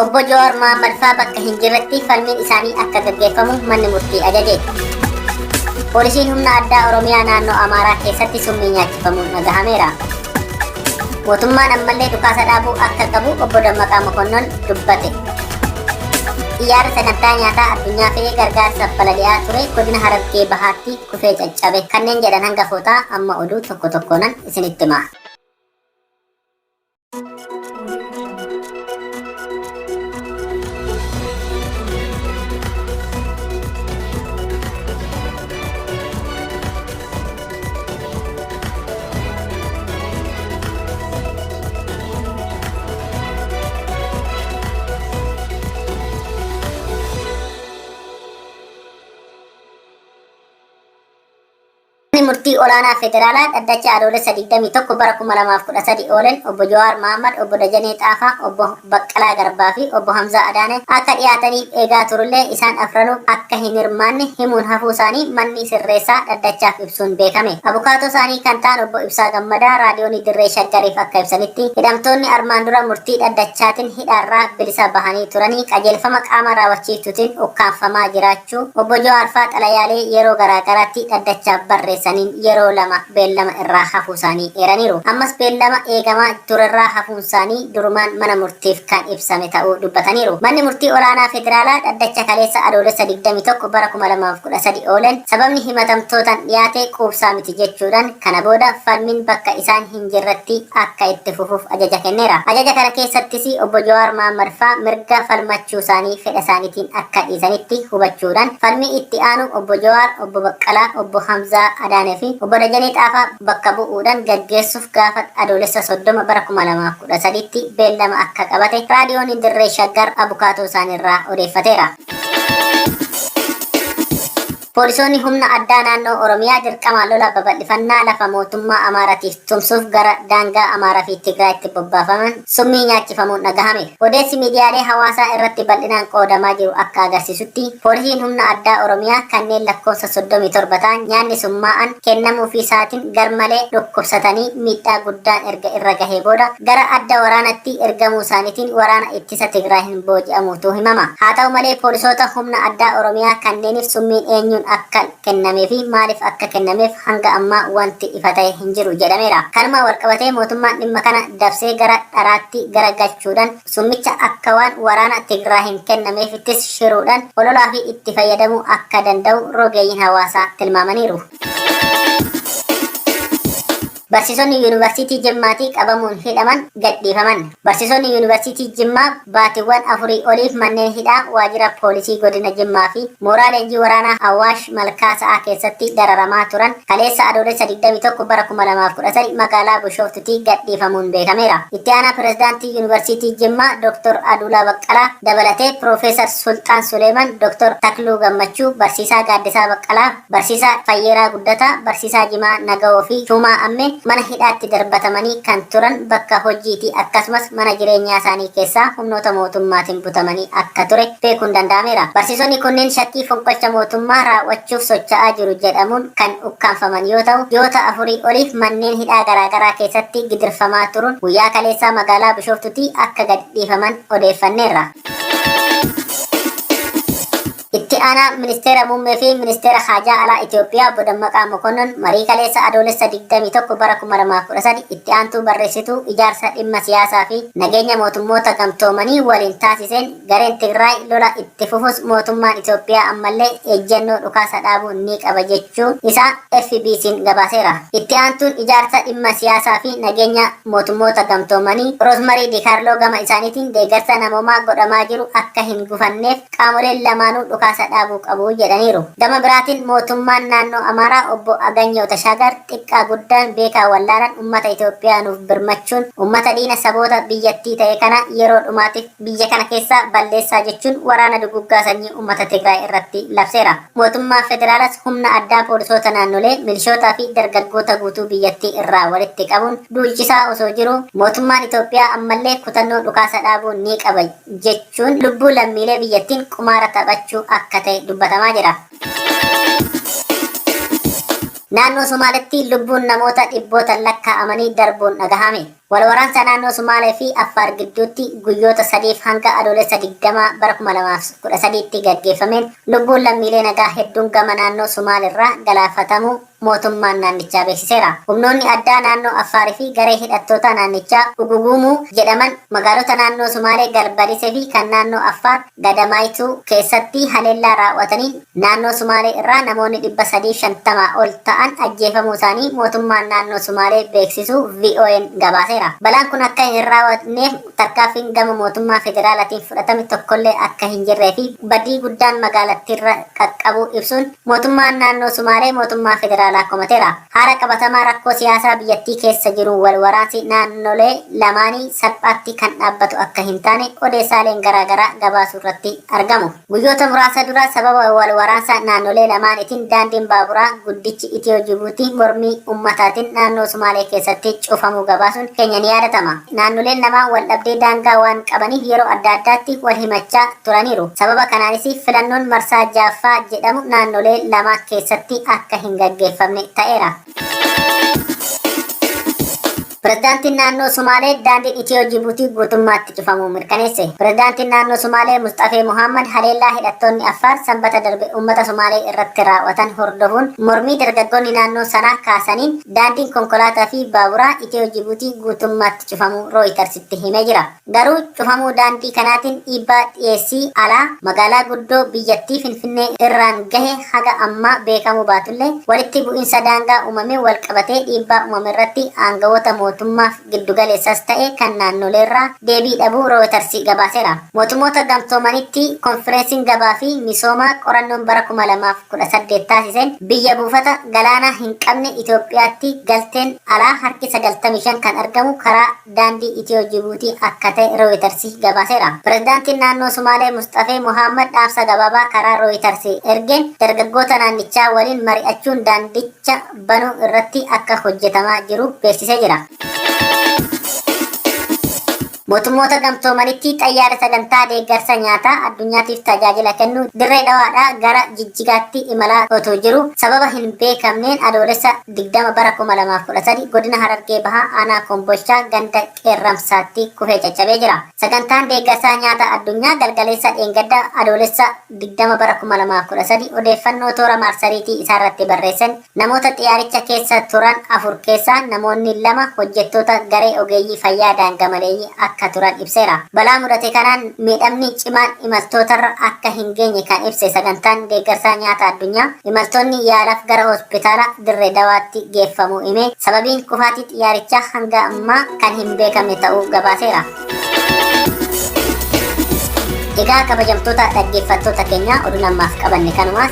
Obbo Jawaar Mohammad faa bakka hin jirretti falmiin isaanii akka gaggeeffamu manni murtii ajaje. Poolisiin humna addaa Oromiyaa naannoo Amaaraa keessatti summii nyaachifamuun dhagahameera. Mootummaan ammallee dhukaasa dhaabuu akka qabu obbo Dammaqaa Mokonnon dubbate. Xiyyaara sagantaa nyaataa addunyaa fe'ee gargaarsaaf balali'aa ture godina Harargee Bahaatti kufee caccabe. Kanneen jedhan hangafootaa amma oduu tokko tokkoonan isinitti hima. Murtii olaanaa federaalaa dhaddacha adoolessa 21 bara 2013 oolen obbo Jawaar Mohammad, obbo Dajanee Xaafaa, obbo Baqqalaa Garbaa fi obbo Hamzaa Adaanee akka dhiyaataniif eegaa turullee isaan afranuu akka hin hirmaanne himuun hafuu isaanii manni sirreessaa dhaddachaaf ibsuun beekame. Abukaatoo isaanii kan ta'an obbo Ibsaa Gammadaa raadiyoonii Dirree Shaggariif akka ibsanitti hidhamtoonni armaan dura murtii dhaddachaatiin hidhaarraa bilisa bahanii turanii qajeelfama qaama raawwachiiftuutiin ukkaanfamaa jiraachuu obbo Jawaar faa xalayaalee yeroo garaagaraatti dhaddachaaf barreessan yeroo lama beellama irraa hafuu isaanii eeraniiru. Ammas beellama eegamaa turerraa hafuun isaanii durumaan mana murtiif kan ibsame ta'uu dubbataniiru. Manni murtii olaanaa federaalaa dhaddacha kaleessa adoolessa 21 bara 2013 oolen sababni himatamtootaan dhiyaate quubsaa miti jechuudhaan kana booda falmiin bakka isaan hin jirretti akka itti fufuuf ajaja kenneera. Ajaja kana keessattis obbo Jawaar Mohammad faa mirga falmachuu isaanii fedha isaaniitiin akka dhiisanitti hubachuudhaan falmii itti aanu obbo Jawaar, obbo Baqqalaa, obbo Hamzaa Adaanee fi obbo Dajanee Xaafaa bakka bu'uudhaan gaggeessuuf gaafa adoolessa 30 bara 2013tti beellama akka qabate raadiyoon Dirree Shaggar abukaatoo isaaniirraa odeeffateera. Poolisoonni humna addaa naannoo Oromiyaa dirqamaan lola babal'ifannaa lafa mootummaa Amaaraatiif tumsuuf gara daangaa Amaaraa fi Tigraayitti bobbaafaman summii nyaachifamuun dhagahame. Odeessi miidiyaalee hawaasaa irratti bal'inaan qoodamaa jiru akka agarsiisutti poolisiin humna addaa Oromiyaa kanneen lakkoofsa 37 ta'an nyaanni summaa'an kennamuufii isaatiin garmalee dhukkubsatanii miidhaa guddaan erga irra gahee booda gara adda waraanatti ergamuu isaaniitiin waraana ittisa Tigraayin booji'amuutu himama. Haa ta'u malee poolisoota humna addaa Oromiyaa kanneeniif summiin eenyuun akka kennamee fi maaliif akka kennameef hanga ammaa wanti ifa ta'e hin jiru jedhameera. Kanuma walqabatee mootummaan dhimma kana dabsee gara dharaatti garagalchuudhaan summicha akka waan waraana Tigraayin kennameefittis shiruudhaan ololaa fi itti fayyadamuu akka danda'u rogeeyyiin hawaasaa tilmaamaniiru. Barsiisonni Yuunivarsiitii Jimmaatii qabamuun hidhaman gadhiifaman. Barsiisonni Yuunivarsiitii Jimmaa baatiiwwan 4 oliif manneen hidhaa waajjira poolisii godina Jimmaa fi mooraa leenjii waraanaa Awwaash Malkaa Sa'aa keessatti dararamaa turan kaleessa adoolessa 21 bara 2013 magaalaa Bishooftuutti gadhiifamuun beekameera. Itti aanaa pirezidaantii Yuunivarsiitii Jimmaa Dr. Adulaa Baqqalaa dabalatee Piroofeesar Sultaan Suleeman, Dr. Takluu Gammachuu, Barsiisaa Gaaddisaa Baqqalaa, Barsiisaa Fayyeeraa Guddataa, Barsiisaa Jimaa Nagawoo fi Shumaa Ammee mana hidhaatti darbatamanii kan turan bakka hojiitii akkasumas mana jireenyaa isaanii keessaa humnoota mootummaatiin butamanii akka ture beekuun danda'ameera. Barsiisonni kunneen shakkii fonqolcha mootummaa raawwachuuf socho'aa jiru jedhamuun kan ukkaanfaman yoo ta'u ji'oota 4 oliif manneen hidhaa garaagaraa keessatti gidirfamaa turuun guyyaa kaleessaa magaalaa Bishooftuutti akka gadhiifaman odeeffanneerra. Itti aanaa ministeera muummee fi ministeera haajaa alaa Itoophiyaa obbo Dammaqaa Mokonnon marii kaleessa adoolessa 21 bara 2013 itti aantuu barreessituu ijaarsa dhimma siyaasaa fi nageenya mootummoota gamtoomanii waliin taasiseen gareen Tigraay lola itti fufus mootummaan Itoophiyaa ammallee ejjennoo dhukaasa dhaabuu ni qaba jechuun isaa FBC'n gabaaseera. Itti aantuun ijaarsa dhimma siyaasaa fi nageenya mootummoota gamtoomanii Roosmarii Dikaarloo gama isaaniitiin deeggarsa namoomaa godhamaa jiru akka hin gufanneef qaamoleen lamaanuu dhukaasa dhaabuu qabu jedhaniiru. Gama biraatiin mootummaan naannoo Amaaraa obbo Aganyoo Tashaagar xiqqaa guddaan beekaa wallaalan uummata Itoophiyaa nuuf birmachuun uummata diina saboota biyyattii ta'e kana yeroo dhumaatiif biyya kana keessaa balleessaa jechuun waraana duguggaa sanyii uummata Tigraay irratti labseera. Mootummaan federaalas humna addaa poolisoota naannolee, milishootaa fi dargaggoota guutuu biyyattii irraa walitti qabuun duulchisaa osoo jiru mootummaan Itoophiyaa ammallee kutannoo dhukaasa dhaabuu ni qaba jechuun lubbuu lammiilee biyyattiin qumaara taphachuu akka ta'e dubbatamaa jira. Naannoo Somaaleetti lubbuun namoota dhibbootaan lakkaa'amanii darbuun dhagahame. Walwaraansa naannoo Somaalee fi Affaar gidduutti guyyoota 3 hanga adoolessa 20 bara 2013tti gaggeeffameen lubbuun lammiilee nagaa hedduun gama naannoo Somaaleerraa galaafatamuu mootummaan naannichaa beeksiseera. Humnoonni addaa naannoo Affaarii fi garee hidhattoota naannichaa Ugugumuu jedhaman magaalota naannoo Somaalee Galbadisee fi kan naannoo Affaar Gadamaayituu keessatti haleellaa raawwataniin naannoo Somaalee irraa namoonni 350 ol ta'an ajjeefamuu isaanii mootummaan naannoo Somaalee beeksisuu VOA'n gabaaseera. Balaan kun akka hin raawwatneef tarkaanfiin gama mootummaa federaalaatiin fudhatame tokkollee akka hin jirree fi badii guddaan magaalattiirra qaqqabuu ibsuun mootummaan naannoo Somaalee mootummaa federaalaa komateera. Haala qabatamaa rakkoo siyaasaa biyyattii keessa jiru walwaraansi naannolee lamaanii salphaatti kan dhaabbatu akka hin taane odeessaaleen garaagaraa gabaasuu irratti argamu. Guyyoota muraasa dura sababa walwaraansa naannolee lamaaniitiin daandiin baaburaa guddichi Itiyoo Jibuutii mormii ummataatiin naannoo Somaalee keessatti cufamuu gabaasuun keenya ni yaadatama. Naannoleen lamaan wal dhabdee daangaa waan qabaniif yeroo adda addaatti wal himachaa turaniiru. Sababa kanaanis filannoon marsaa jaaffaa jedhamu naannolee lamaa keessatti akka hin gaggeeffamne ta'eera. Pirezidaantiin naannoo Somaalee daandiin Itiyoo Jibuutii guutummaatti cufamuu mirkaneesse. Pirezidaantiin naannoo Somaalee Mustafee Muhammad haleellaa hidhattoonni Affaar sanbata darbe uummata Somaalee irratti raawwatan hordofuun mormii dargaggoonni naannoo sanaa kaasaniin daandiin konkolaataa fi baaburaa Itiyoo Jibuutii guutummaatti cufamuu Rooyitersitti himee jira. Garuu cufamuu daandii kanaatiin dhiibbaa dhiyeessii alaa magaalaa guddoo biyyattii Finfinnee irraan gahe haga ammaa beekamuu baatullee walitti bu'iinsa daangaa uumamee wal qabatee dhiibbaa uumame irratti aangawoota mootummaaf giddugaleessas ta'e kan naannoleerraa deebii dhabuu Rooyitersi gabaaseera. Mootummoota gamtoomanitti konfereensiin gabaa fi misoomaa qorannoon bara 2018 taasiseen biyya buufata galaanaa hin qabne Itoophiyaatti galteen alaa harki 95 kan argamu karaa daandii Itiyoo Jibuutii akka ta'e Rooyitersi gabaaseera. Pirezidaantiin naannoo Somaalee Mustafee Muhammad dhaamsa gabaabaa karaa Rooyitersi ergeen dargaggoota naannichaa waliin mari'achuun daandicha banuu irratti akka hojjetamaa jiru beeksisee jira. Mootummoota gamtoomanitti xayyaara sagantaa deeggarsa nyaataa addunyaatiif tajaajila kennu dirree dhawaadhaa gara Jijjigaatti imalaa otoo jiru sababa hin beekamneen adoolessa 20 bara 2013 godina Harargee Bahaa aanaa Kombolchaa ganda Qeerramsaatti kufee caccabee jira. Sagantaan deeggarsa nyaataa addunyaa galgaleessa dheengadda adoolessa 20 bara 2013 odeeffannoo toora marsariitii isaarratti barreessan namoota xiyyaaricha keessa turan 4 keessaa namoonni 2 hojjettoota garee ogeeyyii fayyaa daangamaleeyyii akka turan ibseera. Balaa mudate kanaan miidhamni cimaan imaltootarra akka hin geenye kan ibse sagantaan deeggarsa nyaataa addunyaa imaltoonni yaalaaf gara hospitaala dirree dawaatti geeffamuu himee sababiin kufaatii xiyyaarichaa hanga ammaa kan hin beekamne ta'uu gabaaseera. Egaa kabajamtoota dhaggeeffattoota keenya oduu namaaf qabanne kanumaas